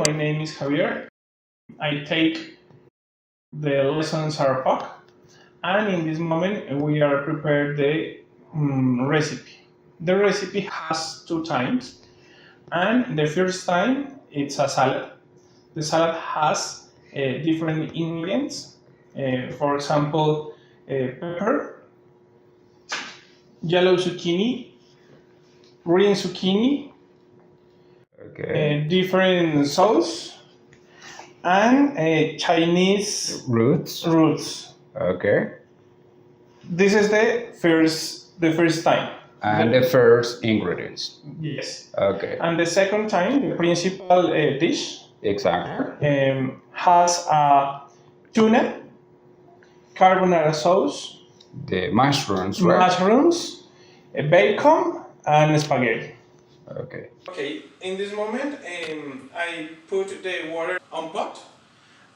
my name is Javier. I take the lessons are POC, and in this moment we are preparing the recipe. The recipe has 2 times, and the first time it's a salad. The salad has different ingredients, for example, pepper, yellow zucchini, green zucchini, different sauce, and Chinese Roots. Okay. This is the first time. And the first ingredients. Yes. Okay. And the second time, the principal dish Exactly. has tuna, carbonara sauce, The mushrooms, right? mushrooms, bacon, and spaghetti. Okay. Okay, in this moment, I put the water on pot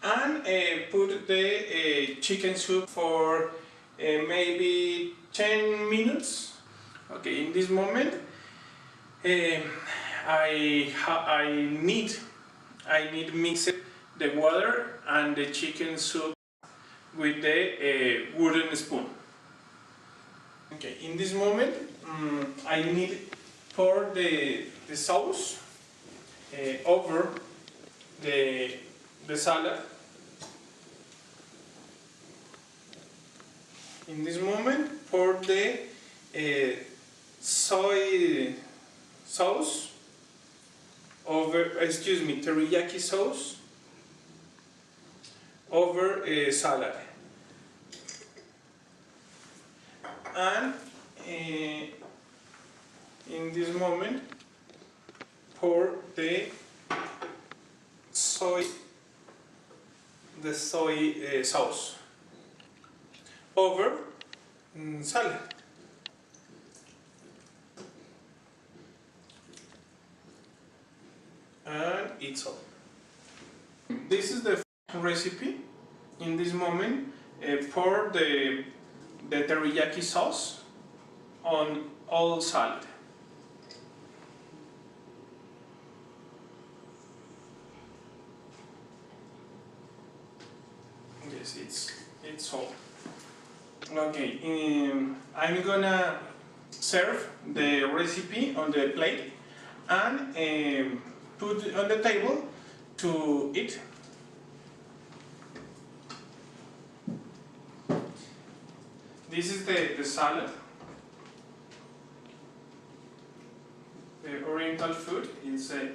and put the chicken soup for maybe 10 minutes. Okay, in this moment, I need mix the water and the chicken soup with the wooden spoon. Okay, in this moment, I need pour the sauce over the salad. In this moment, pour the soy sauce over, teriyaki sauce over salad. And in this moment, pour the soy sauce over salad. And it's all. This is the recipe. In this moment, pour the teriyaki sauce on all salad. Yes, it's all. Okay, I'm gonna serve the recipe on the plate and put it on the table to eat. This is the salad. The oriental food is the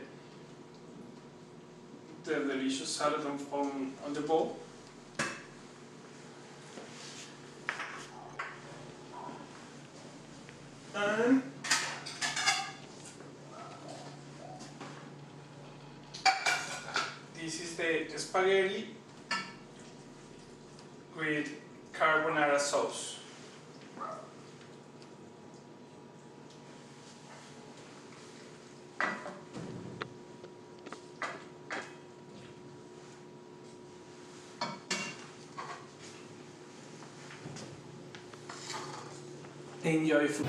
delicious salad on the bowl. And this is the spaghetti with carbonara sauce. Enjoy food.